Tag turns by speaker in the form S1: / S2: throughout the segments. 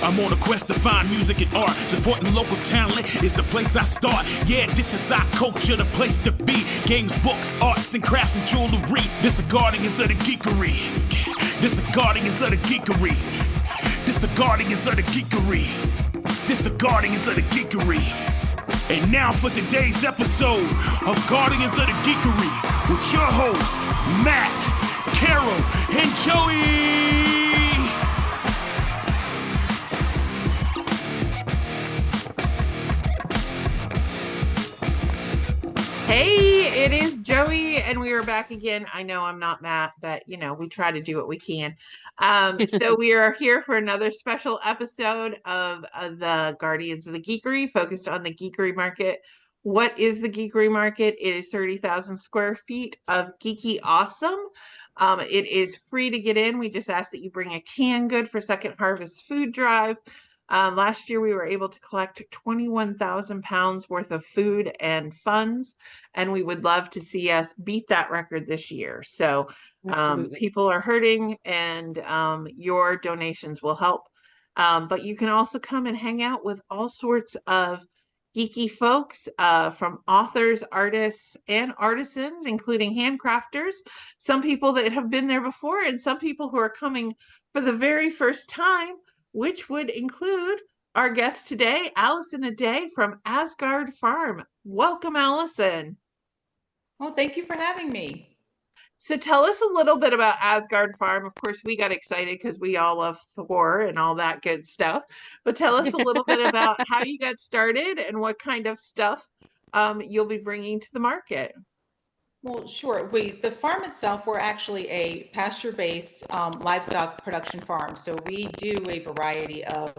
S1: I'm on a quest to find music and art. Supporting local talent is the place I start. Yeah, this is our culture, the place to be. Games, books, arts and crafts and jewelry. This the guardians of the geekery. This the guardians of the geekery. This the guardians of the geekery. This the guardians of the geekery. And now for today's episode of Guardians of the Geekery with your hosts, Matt, Carol, and Joey.
S2: Hey, it is Joey, and we are back again. I know I'm not Matt, but we try to do what we can. So we are here for another special episode of the Guardians of the Geekery, focused on the Geekery market. What is the Geekery market? It is 30,000 square feet of geeky awesome. It is free to get in. We just ask that you bring a canned good for Second Harvest Food Drive. Last year, we were able to collect 21,000 pounds worth of food and funds, and we would love to see us beat that record this year. So people are hurting, and your donations will help. But you can also come and hang out with all sorts of geeky folks, from authors, artists, and artisans, including handcrafters, some people that have been there before, and some people who are coming for the very first time, which would include our guest today, Allison Aday from Asgard Farm. Welcome, Allison.
S3: Well, thank you for having me.
S2: So tell us a little bit about Asgard Farm. Of course, we got excited because we all love Thor and all that good stuff. But tell us a little bit about how you got started and what kind of stuff you'll be bringing to the market.
S3: Well, sure. The farm itself, we're actually a pasture-based livestock production farm. So we do a variety of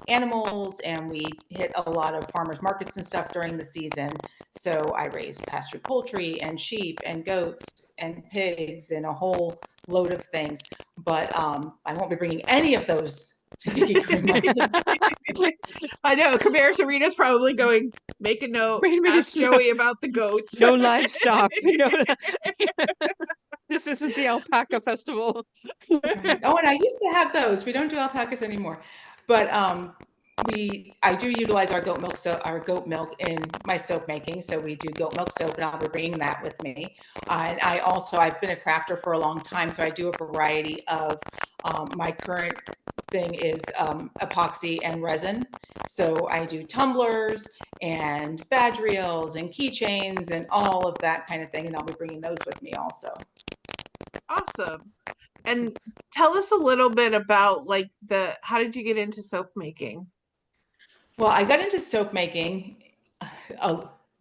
S3: animals, and we hit a lot of farmers markets and stuff during the season. So I raise pastured poultry and sheep and goats and pigs and a whole load of things. But I won't be bringing any of those to the Geekery market.
S2: I know Kabir Serena's probably going, make a note, ask Joey about the goats.
S4: No livestock. This isn't the alpaca festival.
S3: Oh, and I used to have those. We don't do alpacas anymore, but I do utilize our goat milk in my soap making. So we do goat milk soap, and I'll be bringing that with me. And I've been a crafter for a long time, so I do a variety of my current thing is epoxy and resin. So I do tumblers and badge reels and keychains and all of that kind of thing, and I'll be bringing those with me also.
S2: Awesome. And tell us a little bit about how did you get into soap making?
S3: Well, I got into soap making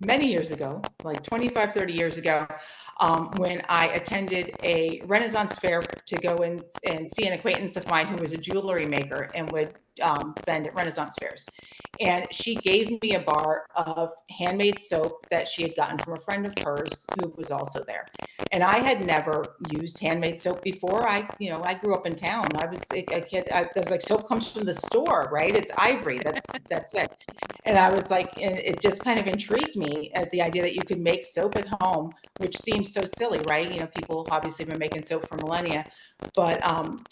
S3: many years ago, like 25, 30 years ago, when I attended a Renaissance fair to go and see an acquaintance of mine who was a jewelry maker and would vend at Renaissance fairs. And she gave me a bar of handmade soap that she had gotten from a friend of hers who was also there. And I had never used handmade soap before. I grew up in town. I was a kid. I was like, soap comes from the store, right? It's ivory. That's it. And I was like, and it just kind of intrigued me at the idea that you could make soap at home, which seems so silly, right? People obviously have been making soap for millennia. But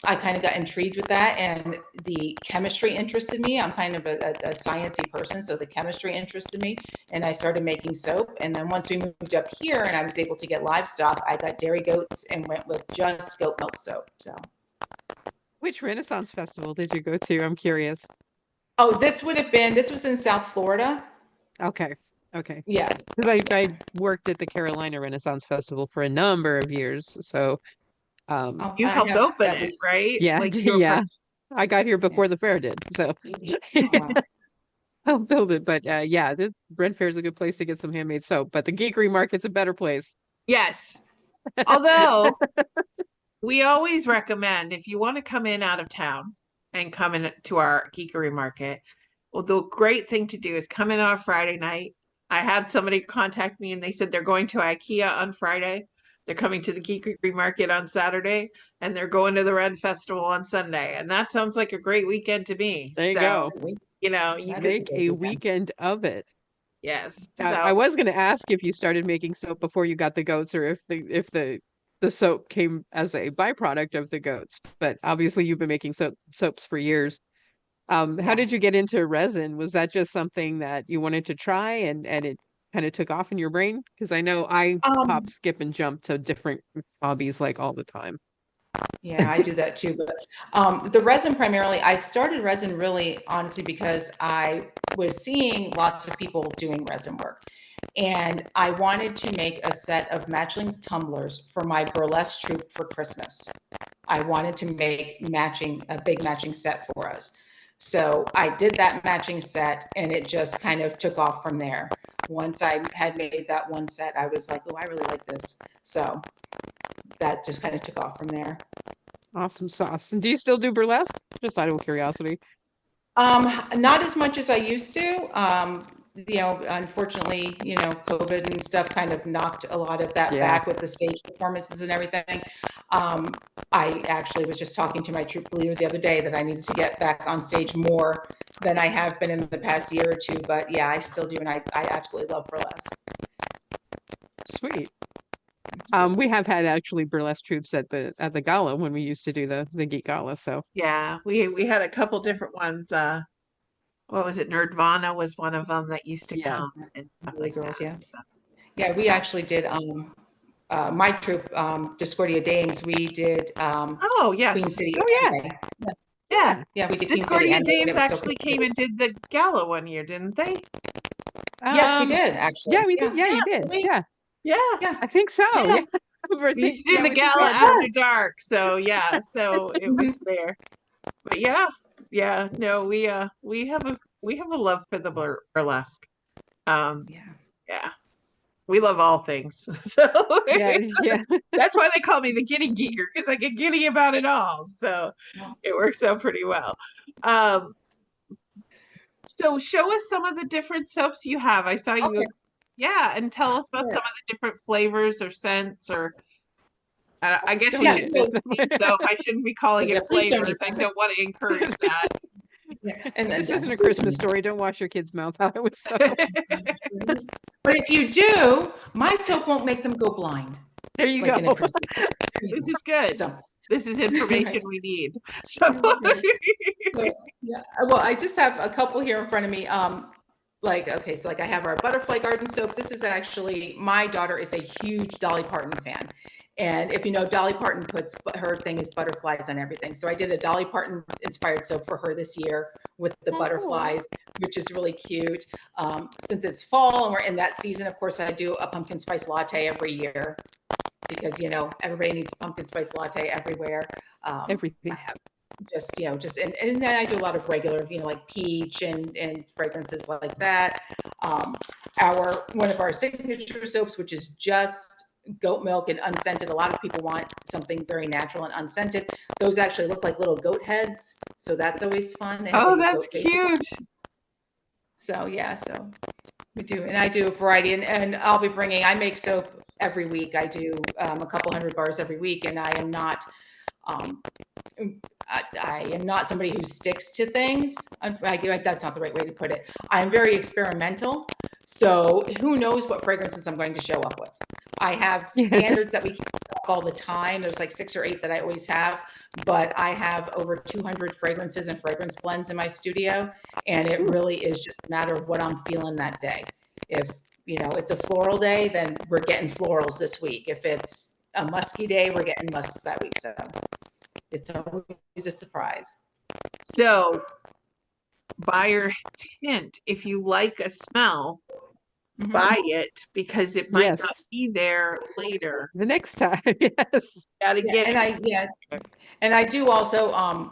S3: I kind of got intrigued with that, and the chemistry interested me. I'm kind of a sciencey person, so the chemistry interested me, and I started making soap. And then once we moved up here and I was able to get livestock, I got dairy goats and went with just goat milk soap. So,
S4: which Renaissance festival did you go to? I'm curious.
S3: Oh, this was in South Florida.
S4: Okay.
S3: Yeah,
S4: because I worked at the Carolina Renaissance Festival for a number of years, so.
S2: You helped open it, right?
S4: Yeah, yeah. I got here before the fair did, so I'll build it. But the Red Fair is a good place to get some handmade soap, but the Geekery market's a better place.
S2: Yes, although we always recommend, if you want to come in out of town and come in to our Geekery market, well, the great thing to do is come in on a Friday night. I had somebody contact me and they said they're going to IKEA on Friday. They're coming to the Geekery market on Saturday, and they're going to the Red Festival on Sunday. And that sounds like a great weekend to me.
S4: There you go.
S2: You
S4: make a weekend of it.
S2: Yes.
S4: I was going to ask if you started making soap before you got the goats, or if the soap came as a byproduct of the goats. But obviously, you've been making soaps for years. How did you get into resin? Was that just something that you wanted to try and it kind of took off in your brain? Because I know I hop,
S3: Um,
S4: skip, and jump to different hobbies like all the time.
S3: Yeah, I do that too. But the resin primarily, I started resin really honestly because I was seeing lots of people doing resin work. And I wanted to make a set of matching tumblers for my burlesque troupe for Christmas. I wanted to make a big matching set for us. So I did that matching set and it just kind of took off from there. Once I had made that one set, I was like, oh, I really like this. So that just kind of took off from there.
S4: Awesome sauce. And do you still do burlesque? Just out of curiosity.
S3: Not as much as I used to. Unfortunately, COVID and stuff kind of knocked a lot of that
S4: Yeah.
S3: back with the stage performances and everything. I actually was just talking to my troupe leader the other day that I needed to get back on stage more than I have been in the past year or two. But yeah, I still do, and I absolutely love burlesque.
S4: Sweet. We have had actually burlesque troops at the gala when we used to do the Geek Gala. So
S2: Yeah, we had a couple different ones. What was it? Nerdvana was one of them that used to
S4: yeah.
S2: come and stuff
S3: Really
S2: like
S3: girls,
S2: that.
S3: yeah.
S2: So,
S3: Yeah, we actually did my troupe, Discordia Dames, we did
S2: oh yes,
S3: Queen City.
S4: Oh yeah.
S3: Anime.
S2: yeah.
S3: Yeah, we did Queen City
S2: Discordia
S3: Anime, and it
S2: Dames
S3: was so
S2: actually
S3: cool.
S2: came and did the gala one year, didn't they?
S3: Yes, we
S4: Um,
S3: did actually.
S4: yeah, we did. Yeah, you did.
S3: We-
S4: Yeah,
S2: Yeah,
S3: yeah.
S4: I think so.
S2: Yeah.
S4: Yeah.
S2: we used to do
S4: Yeah,
S2: the
S4: we think
S2: gala
S4: we
S2: after
S3: Yes.
S2: dark. So yeah, so it was
S3: Mhm.
S2: there. But yeah. No, we have a love for the burlesque.
S3: Yeah.
S2: Yeah, we love all things. So
S4: Yeah, yeah.
S2: that's why they call me the giddy geeker because I get giddy about it all. So it works out pretty well. Um, so show us some of the different soaps you have. I saw you.
S3: Okay.
S2: Yeah, and tell us about
S3: Sure.
S2: some of the different flavors or scents or. I guess
S4: Don't
S2: you
S3: Yeah,
S2: should
S3: so-
S2: miss the soap. I shouldn't be calling
S3: Yeah,
S2: it
S3: please don't
S2: flavors.
S3: eat
S2: I
S3: them.
S2: don't want to encourage that.
S3: Yeah, and
S4: This
S3: yeah,
S4: isn't a
S3: please
S4: Christmas
S3: don't.
S4: story. Don't wash your kid's mouth out with soap.
S3: But if you do, my soap won't make them go blind.
S4: There you
S3: Like in a
S4: go.
S3: Christmas.
S2: This is good.
S3: So,
S2: This is information we need. So
S3: yeah. Well, I just have a couple here in front of me. Okay, so I have our butterfly garden soap. This is actually, my daughter is a huge Dolly Parton fan. And if you know, Dolly Parton puts her thing is butterflies on everything. So I did a Dolly Parton inspired soap for her this year with the butterflies, which is really cute. Since it's fall and we're in that season, of course, I do a pumpkin spice latte every year because, everybody needs pumpkin spice latte everywhere.
S4: Everything.
S3: I have and then I do a lot of regular, like peach and fragrances like that. One of our signature soaps, which is just goat milk and unscented. A lot of people want something very natural and unscented. Those actually look like little goat heads, so that's always fun. They have
S2: oh,
S3: little
S2: that's
S3: goat faces on
S2: cute.
S3: them. So we do, and I do a variety, and I'll be bringing. I make soap every week. I do a couple hundred bars every week, and I am not. I am not somebody who sticks to things. That's not the right way to put it. I'm very experimental. So who knows what fragrances I'm going to show up with. I have standards that we keep up all the time. There's like 6 or 8 that I always have, but I have over 200 fragrances and fragrance blends in my studio. And it really is just a matter of what I'm feeling that day. If, it's a floral day, then we're getting florals this week. If it's a musky day, we're getting musks that week. So it's always a surprise.
S2: So buyer hint, if you like a smell, buy it because it might not be there later.
S4: The next time. Yes.
S2: Gotta get it.
S3: And I do also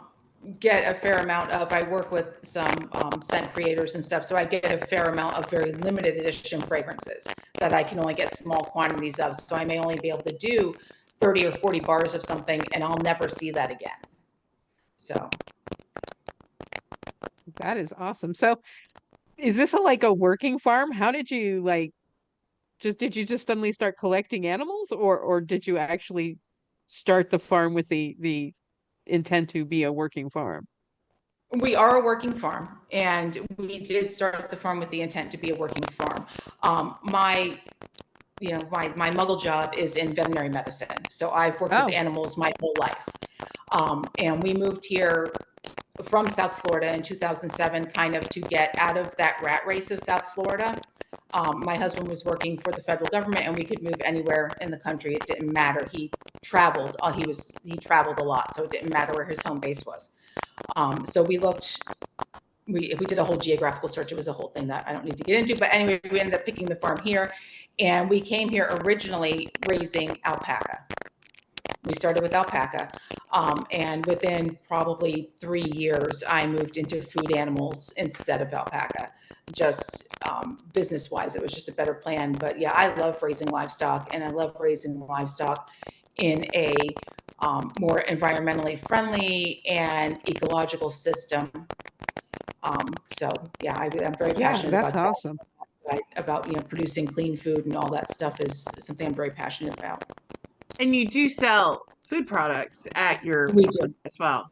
S3: get a fair amount of, I work with some scent creators and stuff, so I get a fair amount of very limited edition fragrances that I can only get small quantities of. So I may only be able to do 30 or 40 bars of something and I'll never see that again. So
S4: that is awesome. So is this a working farm? How did you did you just suddenly start collecting animals or did you actually start the farm with the intent to be a working farm?
S3: We are a working farm, and we did start the farm with the intent to be a working farm. My muggle job is in veterinary medicine. So I've worked with animals my whole life. And we moved here from South Florida in 2007, kind of to get out of that rat race of South Florida. My husband was working for the federal government, and we could move anywhere in the country. It didn't matter. He traveled. He traveled a lot, so it didn't matter where his home base was. So we looked. We did a whole geographical search. It was a whole thing that I don't need to get into. But anyway, we ended up picking the farm here, and we came here originally raising alpaca. We started with alpaca, and within probably 3 years, I moved into food animals instead of alpaca. Just business-wise, it was just a better plan. But yeah, I love raising livestock, and I love raising livestock in a more environmentally friendly and ecological system. So yeah, I'm very passionate
S4: that's
S3: about
S4: awesome.
S3: that, about producing clean food, and all that stuff is something I'm very passionate about.
S2: And you do sell food products at your
S3: We do.
S2: as well.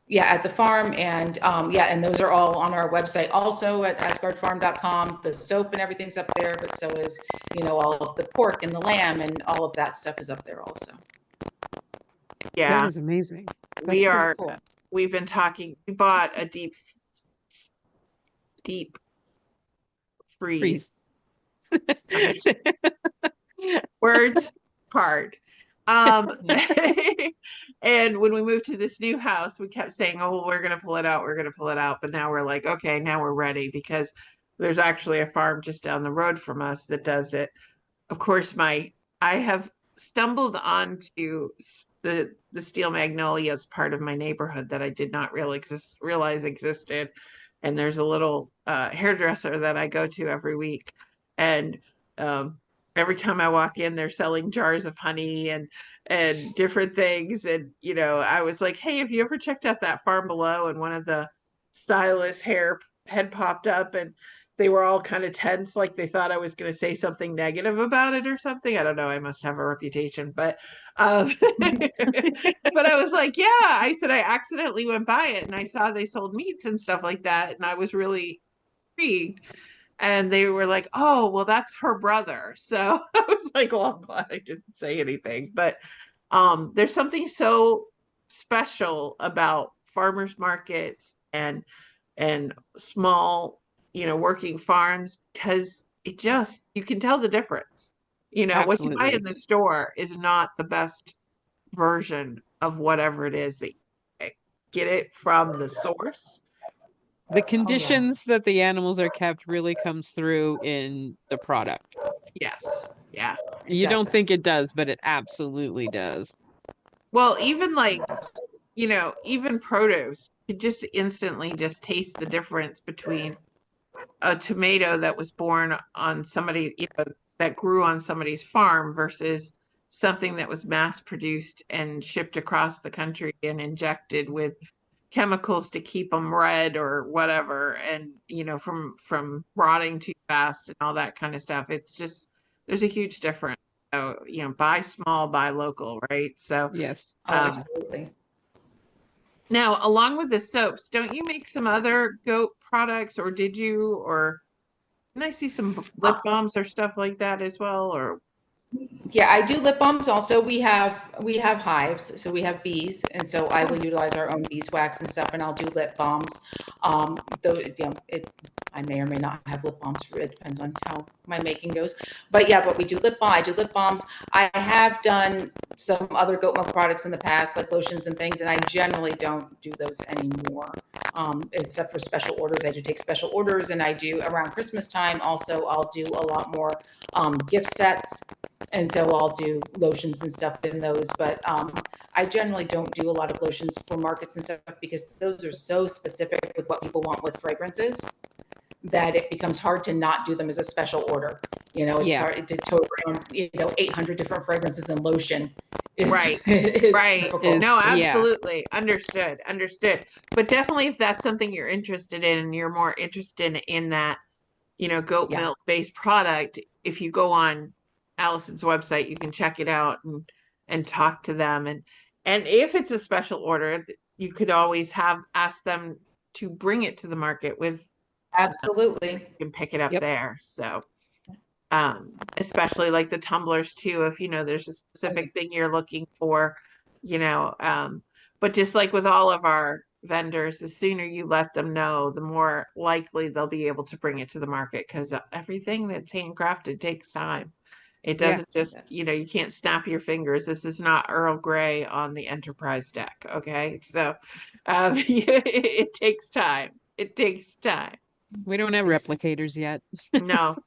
S3: Yeah, at the farm, and and those are all on our website also at asgardfarm.com. The soap and everything's up there, but so is all of the pork and the lamb, and all of that stuff is up there also.
S2: Yeah,
S4: That is amazing. That's
S2: we are.
S4: cool.
S2: We've been talking. We bought a deep freeze. Words hard. And when we moved to this new house, we kept saying, "Oh, we're going to pull it out. We're going to pull it out." But now we're like, okay, now we're ready, because there's actually a farm just down the road from us that does it. Of course, I have stumbled onto the steel magnolias part of my neighborhood that I did not realize existed. And there's a little hairdresser that I go to every week, and every time I walk in, they're selling jars of honey and different things. And I was like, "Hey, have you ever checked out that farm below?" And one of the stylists' head popped up, and they were all kind of tense, like they thought I was going to say something negative about it or something. I don't know. I must have a reputation, but but I was like, "Yeah," I said, "I accidentally went by it and I saw they sold meats and stuff like that, and I was really intrigued." And they were like, "Oh, well, that's her brother." So I was like, "Well, I'm glad I didn't say anything." But there's something so special about farmers markets and small, working farms, because you can tell the difference. What you buy
S4: Absolutely.
S2: in the store is not the best version of whatever it is that you get it from the source.
S4: The conditions that the animals are kept really comes through in the product.
S2: Yes. Yeah.
S4: You don't think it does, but it absolutely does.
S2: Well, even even produce, you just instantly just taste the difference between a tomato that was born on somebody, that grew on somebody's farm versus something that was mass produced and shipped across the country and injected with chemicals to keep them red or whatever, and from rotting too fast and all that kind of stuff. It's just, there's a huge difference. So buy small, buy local, right? So
S4: Yes.
S3: Absolutely.
S2: now, along with the soaps, don't you make some other goat products, or did you? Or can I see some lip balms or stuff like that as well? Or
S3: Yeah, I do lip balms also. We have hives, so we have bees, and so I will utilize our own beeswax and stuff, and I'll do lip balms. Though I may or may not have lip balms. It depends on how my making goes. But yeah, but we do lip balm. I do lip balms. I have done some other goat milk products in the past, like lotions and things, and I generally don't do those anymore. Except for special orders. I do take special orders, and I do around Christmas time. Also, I'll do a lot more gift sets. And so I'll do lotions and stuff in those, but I generally don't do a lot of lotions for markets and stuff, because those are so specific with what people want with fragrances that it becomes hard to not do them as a special order. It's hard to tote around 800 different fragrances and lotion.
S2: right.
S3: Difficult.
S2: No, absolutely. Understood. But definitely, if that's something you're interested in and you're more interested in that, goat milk based product, if you go on Allison's website, you can check it out and talk to them. And if it's a special order, you could always ask them to bring it to the market with.
S3: Absolutely.
S2: You can pick it up there. So especially like the tumblers too, if there's a specific thing you're looking for, but just like with all of our vendors, the sooner you let them know, the more likely they'll be able to bring it to the market, because everything that's handcrafted takes time. It
S4: Yeah.
S2: doesn't just, you can't snap your fingers. This is not Earl Grey on the Enterprise deck. Okay. So it takes time. It takes time.
S4: We don't have replicators yet.
S2: No.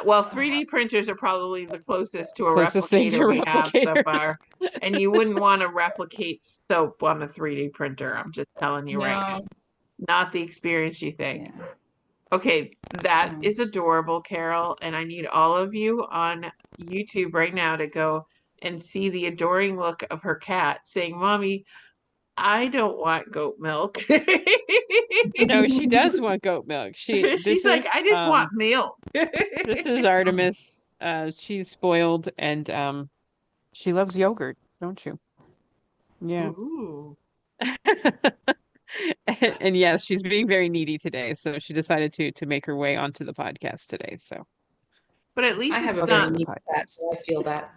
S2: Well, 3D printers are probably the closest to a
S4: Closest thing to
S2: replicator we have so
S4: replicators.
S2: far. And you wouldn't want to replicate soap on a 3D printer. I'm just telling you right now.
S3: No.
S2: Not the experience you think.
S3: Yeah.
S2: Okay, that
S3: Mm.
S2: is adorable, Carol. And I need all of you on YouTube right now to go and see the adoring look of her cat saying, Mommy, I don't want goat milk.
S4: No, she does want goat milk.
S2: She's like, I just want milk.
S4: This is Artemis. She's spoiled and she loves yogurt, don't you? Yeah.
S2: Ooh.
S4: And yes, she's being very needy today, so she decided to make her way onto the podcast today. So
S2: But at least
S3: I have
S2: it's
S3: a very
S2: not,
S3: neat cat, so I feel that.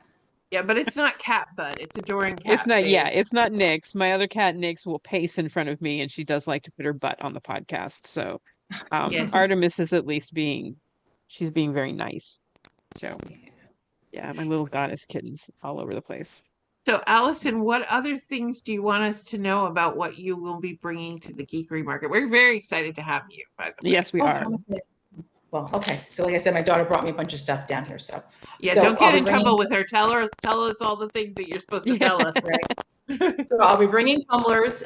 S2: yeah, but it's not cat butt. It's adoring cat
S4: it's not, yeah,
S2: face.
S4: it's not Nyx. My other cat, Nyx, will pace in front of me, and she does like to put her butt on the podcast. So
S2: Yes.
S4: Artemis is at least she's being very nice. So yeah, my little goddess kittens all over the place.
S2: So, Allison, what other things do you want us to know about what you will be bringing to the Geekery market? We're very excited to have you, by the way.
S4: Yes, we are.
S3: Well, okay. So like I said, my daughter brought me a bunch of stuff down here. So
S2: Yeah,
S3: so
S2: don't
S3: I'll
S2: get
S3: be
S2: in trouble with her. Tell us all the things that you're supposed to tell us.
S3: Right. So I'll be bringing tumblers.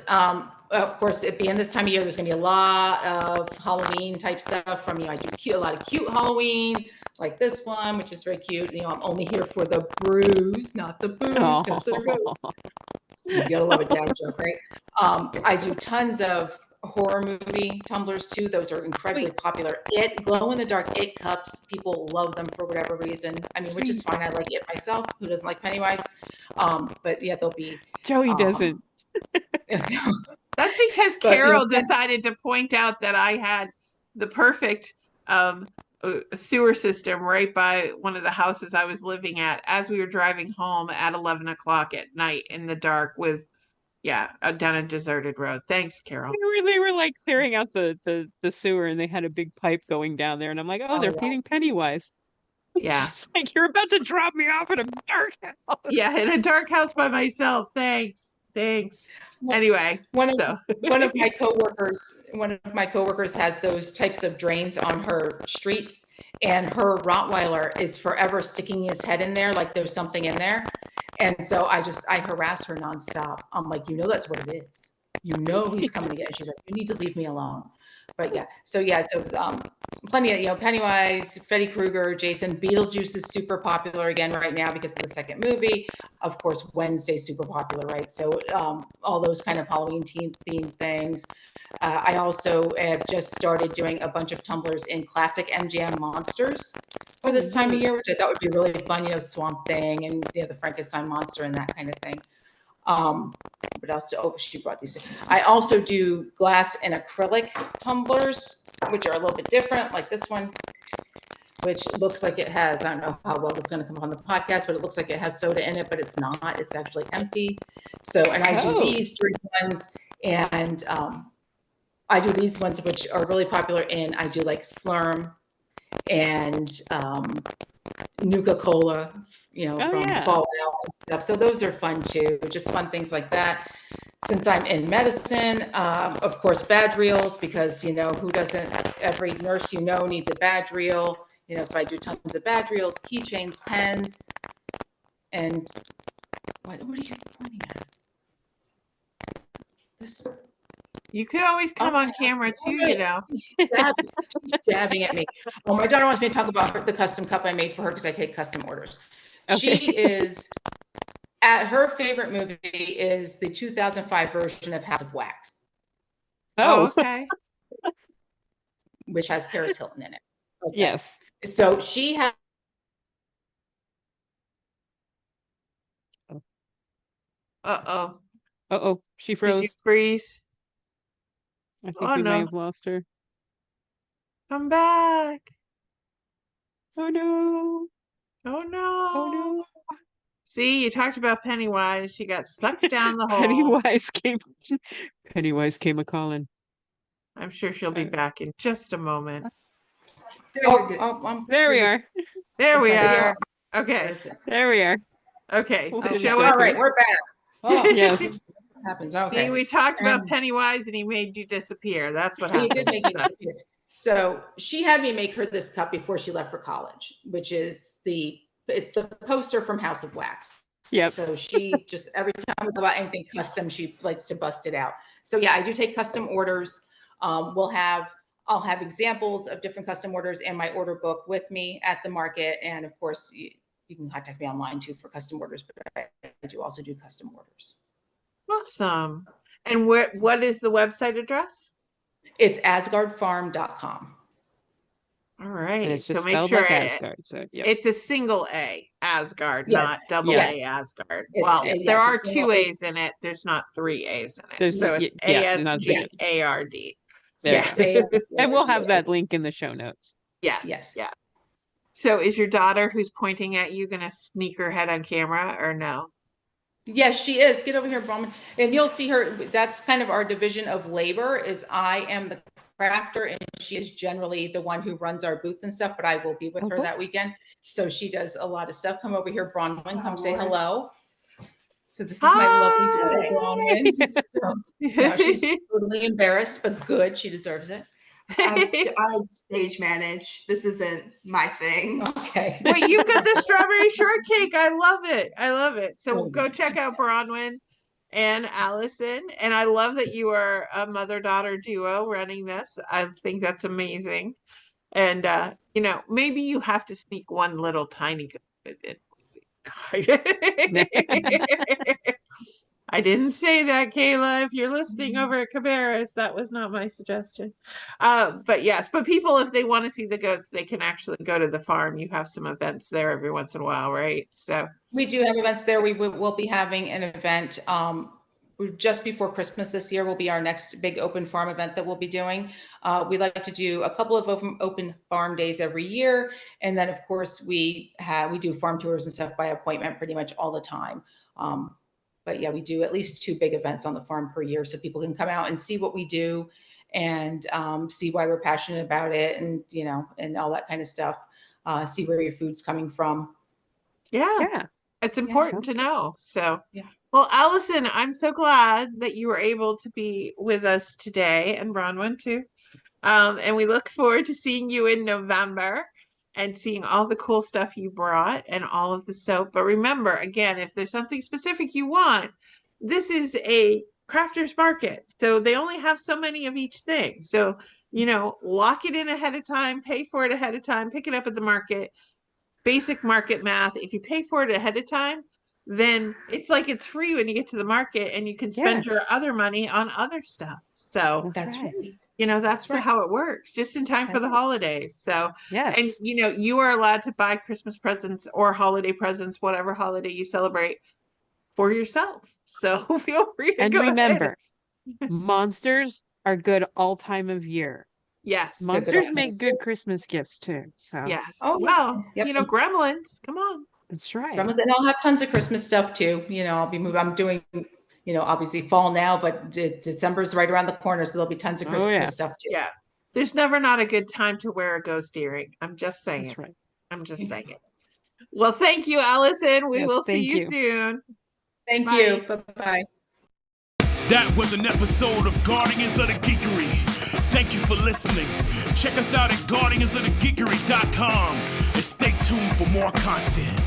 S3: Of course, it being this time of year, there's going to be a lot of Halloween type stuff from I do a lot of cute Halloween, like this one, which is very cute. I'm only here for the brews, not the booze, because they're booze. You gotta love a dad joke, right? I do tons of horror movie tumblers too. Those are incredibly popular. Glow in the dark it cups. People love them for whatever reason. I mean, which is fine. I like it myself. Who doesn't like Pennywise? But yeah, they'll be.
S4: Joey doesn't.
S2: That's because Carol decided to point out that I had the perfect sewer system right by one of the houses I was living at as we were driving home at 11 o'clock at night in the dark down a deserted road. Thanks, Carol.
S4: They were like clearing out the sewer and they had a big pipe going down there. And I'm like, they're feeding Pennywise.
S2: Yeah.
S4: It's like, you're about to drop me off in a dark house.
S2: Yeah, in a dark house by myself. Thanks. Anyway,
S3: one of my coworkers has those types of drains on her street, and her Rottweiler is forever sticking his head in there like there's something in there. And so I harass her nonstop. I'm like, that's what it is. He's coming to get it. She's like, you need to leave me alone. But so plenty of Pennywise, Freddy Krueger, Jason. Beetlejuice is super popular again right now because of the second movie. Of course, Wednesday's super popular, right? So all those kind of Halloween themed things. I also have just started doing a bunch of tumblers in classic MGM monsters for this time of year, which I thought would be really fun. Swamp Thing and the Frankenstein monster and that kind of thing. What else? She brought these. I also do glass and acrylic tumblers, which are a little bit different, like this one, which looks like it has, I don't know how well this is going to come up on the podcast, but it looks like it has soda in it, but it's not. It's actually empty. So, and I do these drink ones, and I do these ones, which are really popular in, I do like Slurm and Nuka-Cola, from Fallout and stuff. So those are fun too, just fun things like that. Since I'm in medicine, of course, badge reels, because, who doesn't, every nurse needs a badge reel, so I do tons of badge reels, keychains, pens, and what are you pointing at? This.
S2: You could always come on camera too,
S3: She's jabbing at me. Well, my daughter wants me to talk about the custom cup I made for her because I take custom orders. Okay. She is, her favorite movie is the 2005 version of House of Wax.
S2: Oh, okay.
S3: Which has Paris Hilton in it. Okay.
S4: Yes.
S3: So she has.
S2: Uh-oh.
S4: She froze.
S2: Did you freeze?
S4: I think we may have lost her.
S2: Come back.
S4: Oh no.
S2: Oh no.
S4: Oh no.
S2: See, you talked about Pennywise. She got sucked down the hole.
S4: Pennywise came a calling.
S2: I'm sure she'll be back in just a moment.
S4: There we are.
S2: There we
S3: not
S2: are. Okay.
S4: There we are.
S2: Okay. So
S4: Okay,
S2: show
S4: so
S2: us.
S3: All right, we're back. Oh,
S4: Yes.
S3: what happens.
S2: See,
S3: Okay.
S2: we talked about
S3: And-
S2: Pennywise and he made you disappear. That's what
S3: He
S2: happened.
S3: did make me disappear. So she had me make her this cup before she left for college, which is it's the poster from House of Wax.
S4: Yep.
S3: So she just every time we talk about anything custom, she likes to bust it out. So yeah, I do take custom orders. I'll have examples of different custom orders and my order book with me at the market. And of course, you can contact me online too for custom orders, but I do also do custom orders.
S2: Awesome. And what is the website address?
S3: It's asgardfarm.com.
S2: All right.
S4: And it's just
S2: So make
S4: spelled
S2: sure
S4: like Asgard. So yeah.
S2: it's a single A, Asgard,
S3: Yes.
S2: not double
S3: Yes.
S2: A, Asgard.
S3: It's
S2: Well,
S3: yes,
S2: there are
S3: it's single
S2: two
S3: A.
S2: A's in it. There's not three A's in it.
S4: There's
S2: So it's
S4: not the-
S2: ASGARD.
S4: There
S2: Yes.
S4: we go.
S3: Yes.
S4: And we'll have that link in the show notes.
S2: Yes.
S3: Yes.
S2: Yeah. So is your daughter who's pointing at you going to sneak her head on camera or no?
S3: Yes, she is. Get over here, Bronwyn. And you'll see her. That's kind of our division of labor is I am the crafter and she is generally the one who runs our booth and stuff, but I will be with her
S4: Okay.
S3: that weekend. So she does a lot of stuff. Come over here, Bronwyn. Come say hello. So this is my lovely daughter, Bronwyn. So, no, she's totally embarrassed, but good. She deserves it.
S5: I stage manage. This isn't my thing.
S3: Okay.
S2: Wait, you've got the strawberry shortcake. I love it. I love it. So
S3: Oh,
S2: go check out Bronwyn and Allison. And I love that you are a mother-daughter duo running this. I think that's amazing. And maybe you have to sneak one little tiny good in. I didn't say that, Kayla. If you're listening over at Cabarrus, that was not my suggestion. But yes, but people, if they want to see the goats, they can actually go to the farm. You have some events there every once in a while, right? So
S3: We do have events there. We'll be having an event just before Christmas this year will be our next big open farm event that we'll be doing. We like to do a couple of open farm days every year. And then of course we do farm tours and stuff by appointment pretty much all the time. But yeah, we do at least 2 big events on the farm per year so people can come out and see what we do and see why we're passionate about it and, and all that kind of stuff. See where your food's coming from.
S2: yeah. It's important to know. So,
S3: Yeah.
S2: Well, Allison, I'm so glad that you were able to be with us today, and Bronwyn too. And we look forward to seeing you in November and seeing all the cool stuff you brought and all of the soap. But remember, again, if there's something specific you want, this is a crafter's market. So they only have so many of each thing. So, lock it in ahead of time, pay for it ahead of time, pick it up at the market. Basic market math. If you pay for it ahead of time, then it's like it's free when you get to the market and you can spend your other money on other stuff. So
S3: That's right.
S2: that's
S3: right.
S2: how it works, just in time for the holidays. So,
S4: Yes.
S2: and you are allowed to buy Christmas presents or holiday presents, whatever holiday you celebrate, for yourself. So feel free to
S4: And
S2: go
S4: remember, monsters are good all time of year.
S2: Yes.
S4: Monsters make good Christmas gifts too. So
S2: Yes.
S3: Oh,
S2: well,
S3: yep.
S2: Gremlins. Come on.
S4: that's right.
S3: And I'll have tons of Christmas stuff too. I'll be moving. I'm doing, obviously fall now, but December's right around the corner. So there'll be tons of Christmas stuff too.
S2: Yeah. There's never not a good time to wear a ghost earring. I'm just saying.
S4: That's right.
S2: I'm just saying it. Well, thank you, Allison. We
S4: Yes,
S2: will see
S4: thank
S2: you
S4: you.
S2: soon.
S3: Thank
S2: Bye.
S3: you. Bye-bye.
S1: That was an episode of Guardians of the Geekery. Thank you for listening. Check us out at guardiansofthegeekery.com and stay tuned for more content.